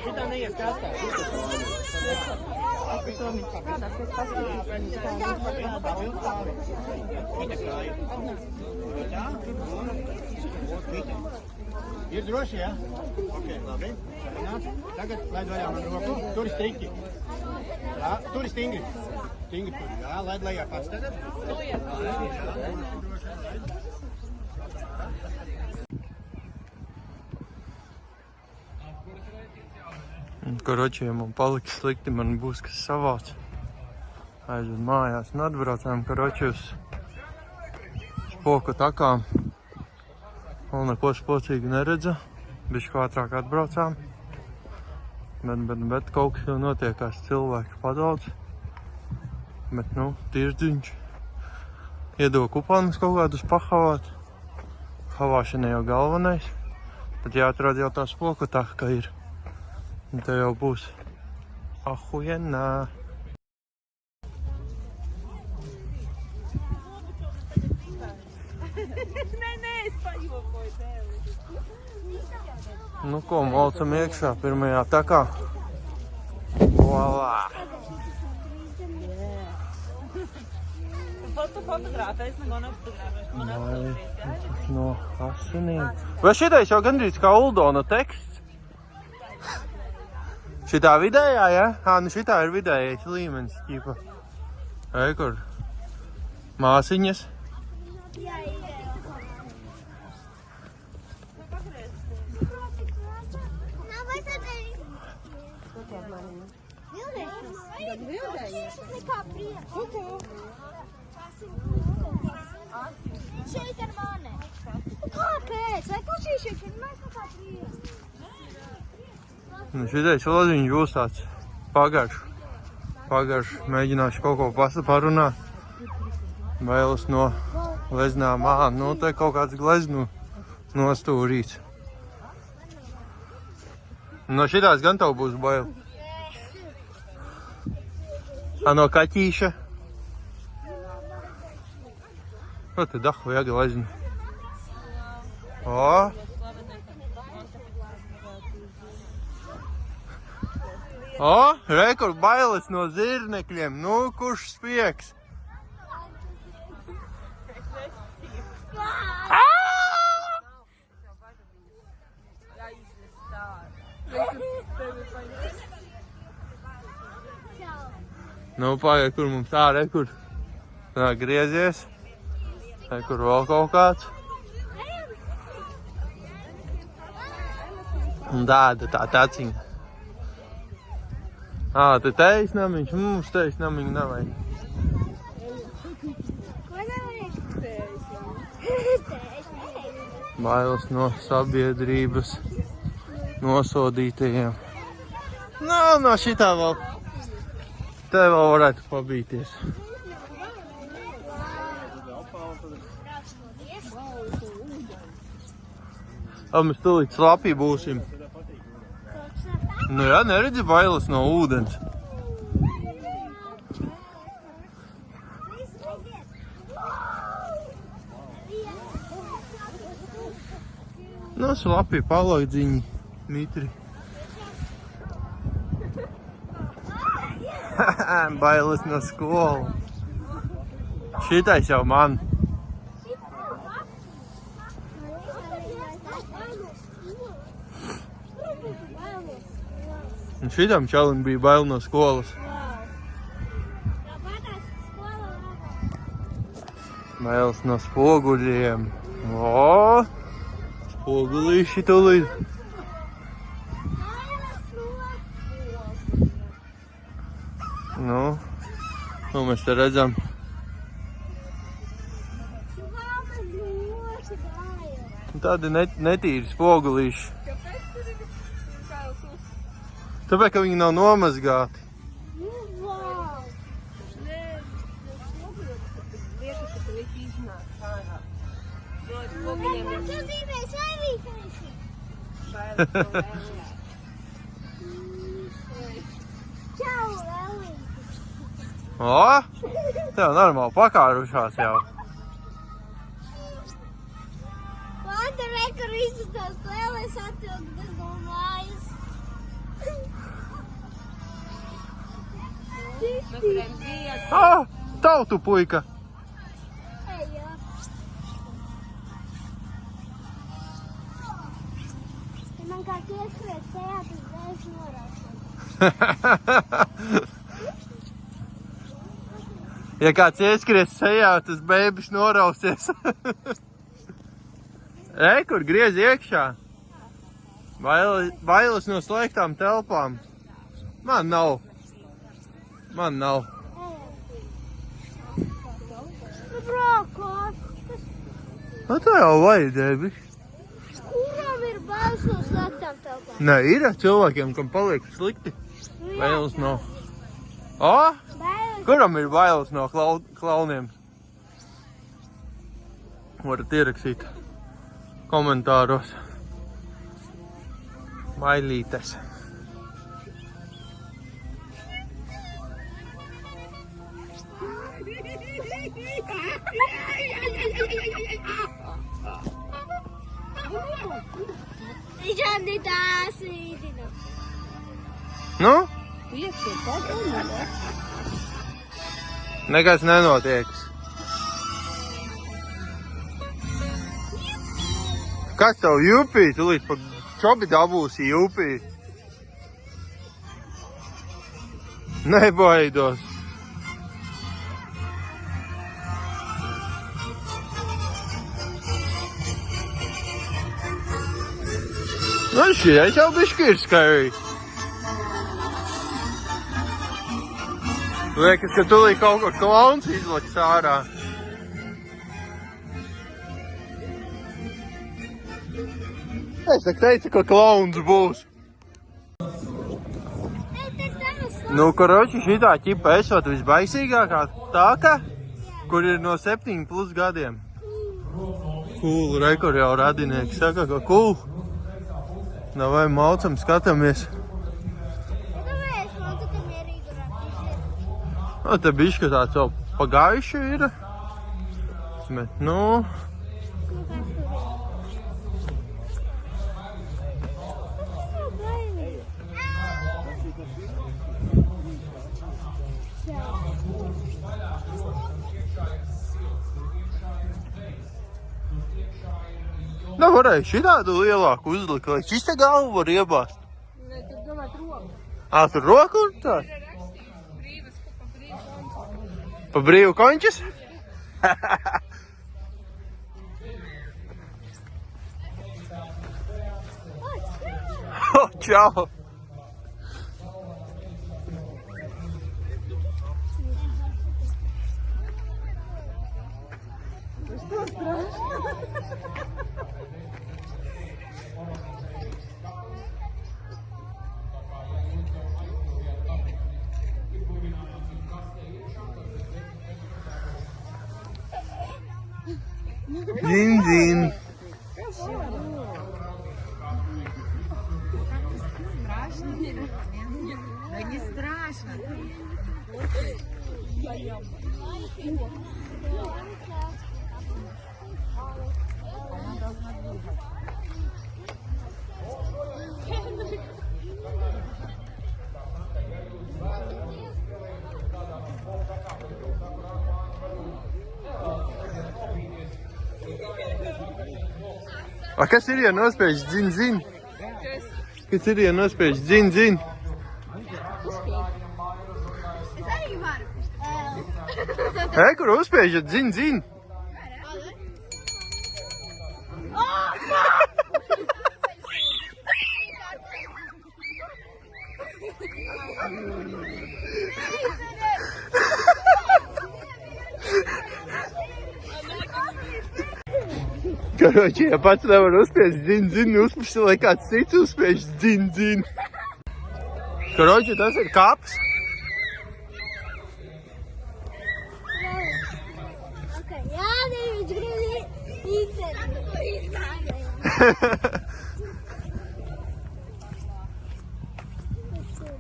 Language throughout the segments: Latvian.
Šitā neies kastā. Ir droši, jā? Ok, labi. Tagad laid vaļā man roku. Turi strikti. Jā, turi stingri. Stingri turi. Jā, laid lejā pats tagad. Koroči, ja man paliks slikti, man būs kas savāds. Aizved mājās un atbraucām, koroči, uz spoku takām. Vēl neko spocīgu neredzu. Bišķi ātrāk atbraucām. Bet kaut kas jau notiekās, cilvēku padaudz. Bet, tirdziņš. Iedod kuponus kaut kādus pahavāt. Havāšana jau galvenais. Bet jāatrod jau tā spoku taka ir. Un te jau būs ahujenā. Es pajokoju tevi. Ko malcam iekšā pirmajā takā. Voilā! Fotogrāfēs, neko nefotogrāfēs. No asinīm. Vai šitais jau gandrīz kā Uldona teksts? Šitā vidējā, ja? Šitā ir vidējais līmenis, ķipa. Kur māsiņas. Šeit ar mani. Kāpēc? Vai ko šī šeit ir mēs nekā prieks? Šitais loziņš būs tāds pagaršs. Mēģināšu kaut ko parunāt. Bailes no gleznām. Te kaut kāds gleznu nostūrīts. No šitās gan tev būs bail. No kaķīša. Ko te dahu vajag gleznu? Re, kur bailes no zirnekļiem. Kurš spiegs? Pagaid, kur mums re, kur griezies. Re, kur vēl kaut kāds. Un tāda tā taciņa. Te teis namiņš, mums teis namiņu nevajag. Ko nevajag? Bailes no sabiedrības nosodītajiem. No šitā vēl. Te vēl varētu pabīties. Mēs tūlīt slapī būsim. Jā, neredzi bailes no ūdens. Slapī palagdziņi, mitri. Bailes no skolu. Šitais jau man. Un šitam čalim bija bail no skolas. Bailes no spoguļiem. Spogulīši tūlīt. Mēs te redzam. Tādi netīri spogulīši. Tāpēc, ka viņi nav nomazgāti. Tev normāli pakārušās jau. Vanda, re, kur visas tās Mēs varējām ziet. Ah, tautu puika. Ej, jā. Ja man kā ieskriet sejā, tas dēļas norausies. Ja kāds ieskries sejā, tas bēbis norausies. Ej, kur griez iekšā. Bailes no slēgtām telpām. Man nav. Nu, brākos. Nu, tā jau vajadzēja, bišķi. Kuram ir bailes no slēgtām telpām? Nē, ir cilvēkiem, kam paliek slikti. Bailes nav. O, Bailes. kuram ir bailes no klauniem? Varat ierakstīt komentāros. Mailītes. Žandi tās īdina. Nu? Iesiet, padomā. Nekas nenotiek. Kas tev jūpī? Tu līdz pa čobi dabūsi jūpī. Nebaidos. Nu, šie jau bišķi ir scary. Liekas, ka tulī kaut kur klauns izlaks ārā. Es tak teicu, ka klauns būs. Nu, koroči, šitā ķipa esot visbaisīgākā tāka, kur ir no 7+ gadiem. Cool, rekord jau radinieki saka, ka cool. Davai maucam, skatāmies. Nu, te bišķi tāds jau pagājuši ir. Bet, nu... Nu, varēja šitādu lielāku uzlikt, lai šis te galvu var iebāzt. Nē, tur domāt roku. Ā, tur roku un tā? Brīvas, pa brīvu konču. Pa brīvu končus? O, čau! Zin. Да не страшно. A kas ir, ja nospiež zin? Kas ir, ja nospiež zin? Es arī varu. Kur uzspiežat zin? Karoči, ja pats nevar uzspiež zin, uzspiež, lai kāds cits uzspiež zin. Karoči, tas ir kaps. Jā, viņš grib interviju.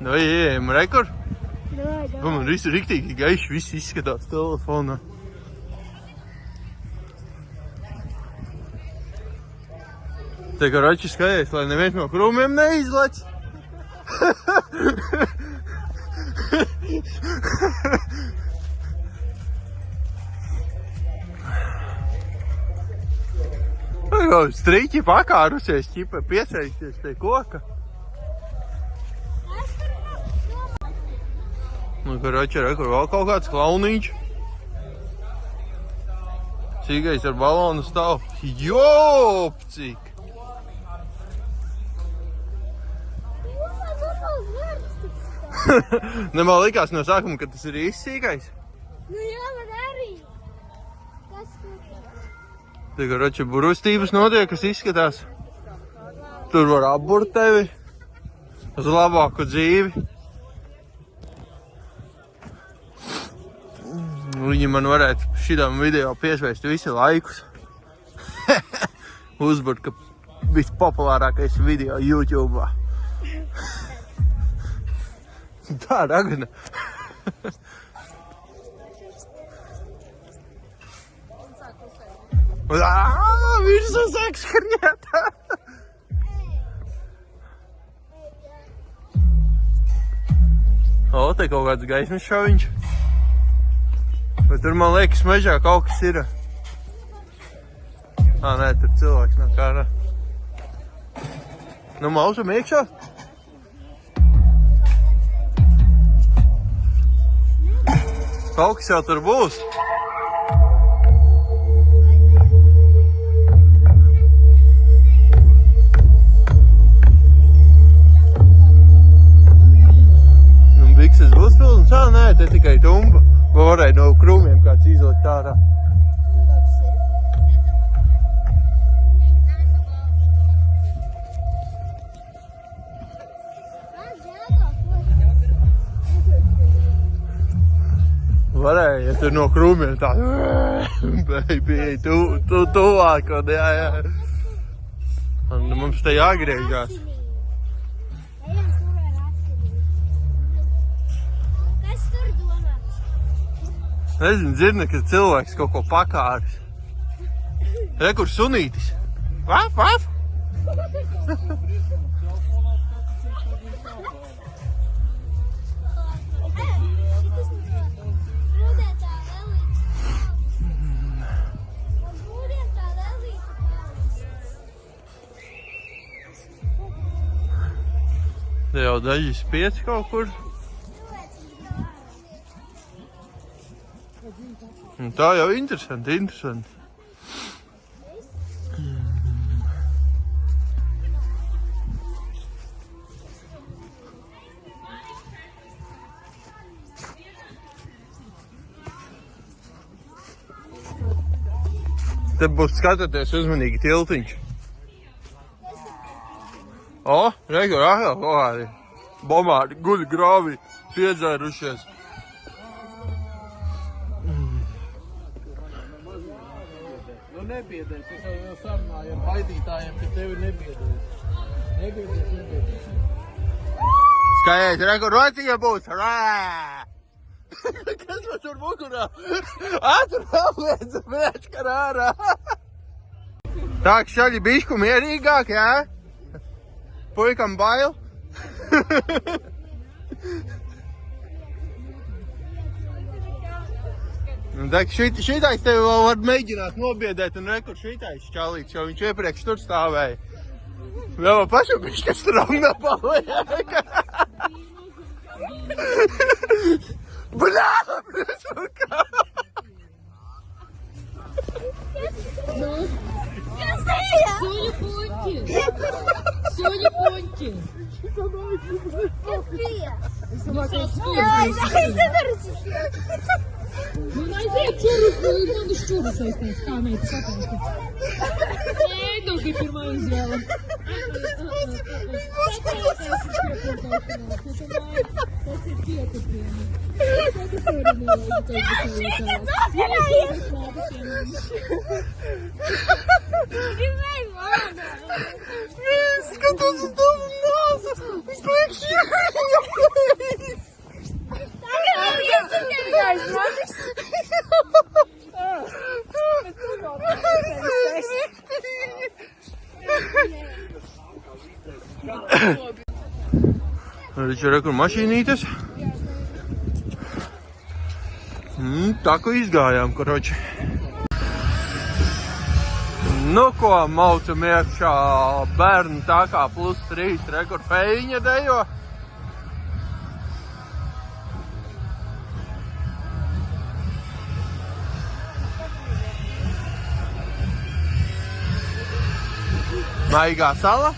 Nu, ejam, rekord. Davai. Man visu riktīgi gaiši, viss izskatās telefonā. Te, karoči, skaties, lai neviens no krūmiem neizlec. Strīķi pakārusies, ķipa piesaisties pie koka. Nu, karači, re, kur vēl kaut kāds klaunīņš. Sīgais ar balonu stāv. Jopcik! Ne, man likās no sākuma, ka tas ir īstīgais. Nu jā, man arī. Kas tur? Te, karači, burustības notiek, kas izskatās. Tur var apburt tevi uz labāku dzīvi. Viņi man varētu šitam video piesvēst visu laikus. Uzburt, ka vispopulārākais video YouTube'ā. Tā, Ragana. Virsū sāk skriet. O, te kaut kāds gaismas šaviņš. Bet tur, man liekas, mežā kaut kas ir. Nē, tur cilvēks nav kā. Nu, mausam iekšā. Kaut kas jau tur būs. Nu, bikses būs pilns? Nē, te tikai tumba. Vai varēja no krūmiem kāds izlikt ārā? Varēja, ja tur no krūmiem tā. Baby, tu tuvāk, un jā. Un mums te jāgriežās. Kas tur domā? Nezinu, dzirna, ka cilvēks kaut ko pakāris. Re, kur sunītis. Vaf, vaf! Te jau daži spiec kaut kur. Un tā jau interesanti. Te būs skatoties uzmanīgi tiltiņš. O, rekur, atkal kaut kādi bomāri guļ grāvī, piedzērušies. Nu nebiedēs, es jau sarunāju ar baidītājiem, ka tevi nebiedēs. Nebiedēs. Skajiet, rekur, rociņa būs! Rā! Kas man tur mukurā? Tur vēl viens karārā! Tā, šaļi bišku mierīgāk, jā? Puikam bail. Šitais tevi vēl var mēģināt nobiedēt un rekur šitais čalīts, jo viņš iepriekš tur stāvēja. Vēl pašam bišķi strāmna paliek. Bļā! Suka! Soņu puņķi! Soņu puņķi! Kas bija? Nu, aiziet čurus, man uz čurus aizties, kā meita sapēst. Ēdogi pirmā izvēle. Tas ir pietiekami. Skatos uz tavu māsu! Es liekšu! Viņš ir rekur mašīnītes. Tā ko izgājām, koroči. Nu ko, maucam iekšā bērnu tā kā +3 rekur Feiņa dejo. Maigā sala.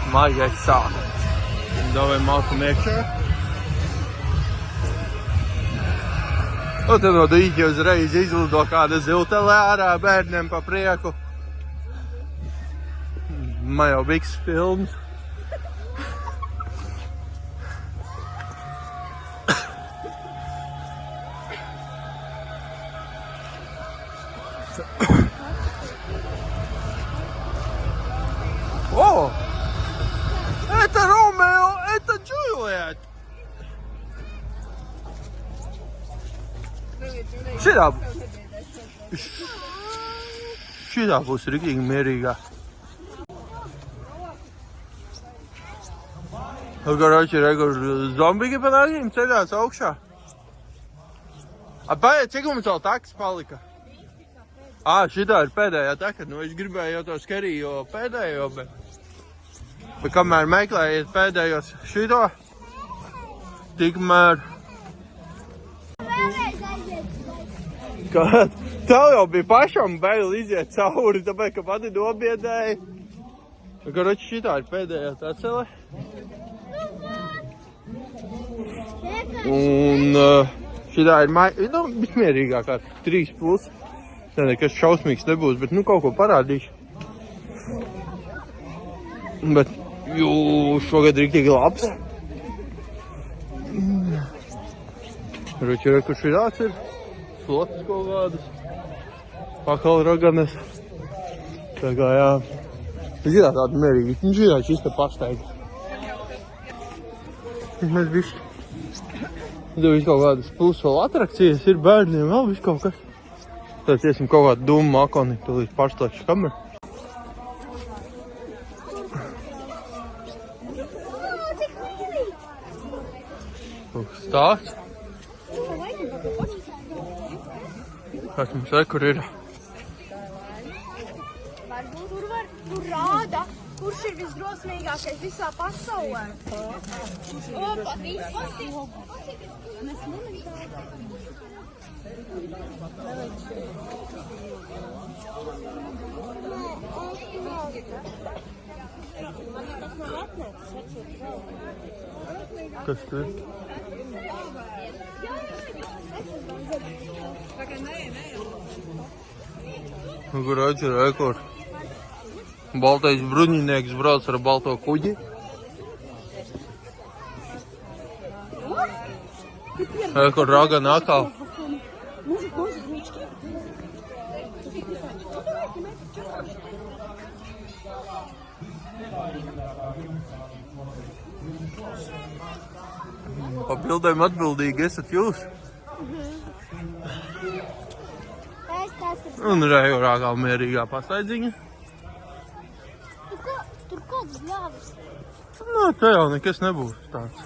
Maigais sāla. Davai maucam iekšā. Un tad no dīķi uzreiz izlido kāda ziltele ārā bērniem pa prieku. Man jau biks films. O! Это Romeo, это Juliet! Šitā būs riktīgi mierīgā. Koroči, rekur zombīgi pa nāģiem ceļās augšā. Paiet, cik mums vēl takas palika? Šitā ir pēdējā taka. Nu, es gribēju jau to skerījo pēdējo, bet kamēr meklējiet pēdējos šito, tikmēr... Tev jau bija pašam bail iziet cauri, tāpēc, ka pati nobiedēja. Koroči, šitā ir pēdējā tacele. Un šitā ir vismierīgākā 3+. Nekas šausmīgs nebūs, bet nu kaut ko parādīšu. Bet šogad riktīgi labs. Koroči, kur šitās ir. Slotas kaut kādas. Pakal raganes. Tā kā jā. Šitā tāda mierīgi. Šitā čista pastaiga. Mēs bišķi. Tad viss kaut kādas plus vēl atrakcijas ir bērniem, vēl viss kaut kas. Tad iesim kaut kādu dūmu makoni, tūlīt pārslēgšu kameru. Stāsts. Kas mums kur ir? Varbūt tur rāda, kurš ir visdrosmīgākais visā pasaulē. Opa, Kas tur? Koroči, rekur. Baltais bruņinieks brauc ar balto kuģi. Rekur ragana atkal. Pa bildēm atbildīgi esat jūs. Un rejurā kā mierīgā pastaidziņa. Tur kaut kas ļāvis. Nā, te jau nekas nebūs tāds.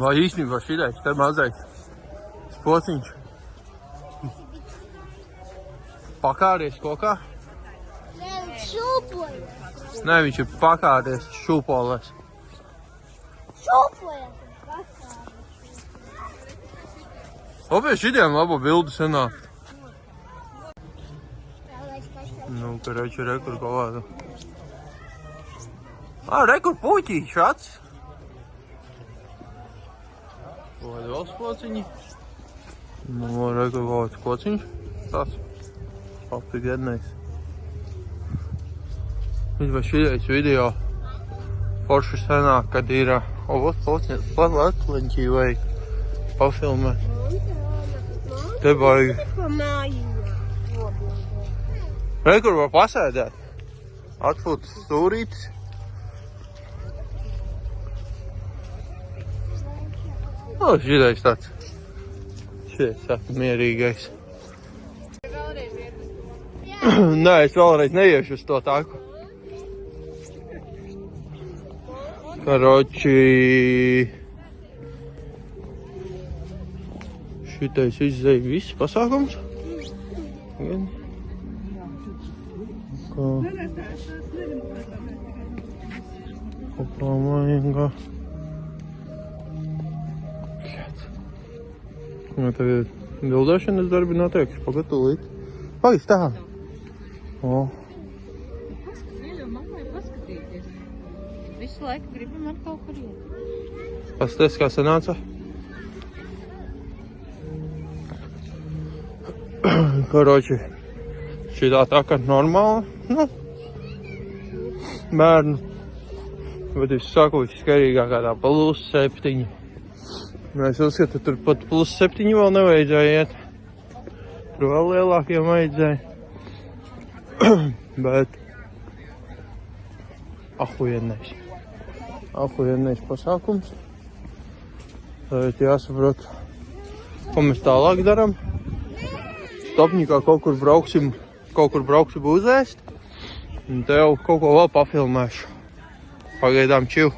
Vai īstenībā šitais te mazais spociņš. Pakāries kokā? Nē, viņš šūpojas. Nē, viņš ir pakāries šūpolēs. Šūpojas. Opie šitiem labo bildu sanāk. Nu, ka rekur kaut kādu. Rekur puķī, šāds. Kaut kādi vēl spociņi. Nu, rekur kaut kāds kociņš. Tāds. Papi gadnais. Vispār šitais video forši sanāk, kad ir atleņķī vajag pafilmēt. Te baigi. Rekur var pasēdēt. Atfūt stūrītis. Šitais tāds. Šitais tāds mierīgais. Nē, es vēlreiz neiešu uz to taku. Karoči. Šitais izzeja viss pasākums. Gan. Kā. Kopāmājīgā. Un tagad bildēšanas darbi notiek, pagatavīt. Pagaid, tā. O. Mīļo, mammai paskatīties. Visu laiku gribam ar kaut kur iet. Pasties, kā sanāca? Karoči, šitā tā kā normāla, nu, bērnu. Bet es saku, viskarīgākā tā +7. Es uzskatu, tur pat +7 vēl nevajadzēja iet. Tur vēl lielākiem vajadzēja. Bet ahuiennais pasākums. Tad jāsaprot, ko mēs tālāk daram. Stopņikā kaut kur brauksim uzēst. Un tev kaut ko vēl pafilmēšu. Pagaidām čil.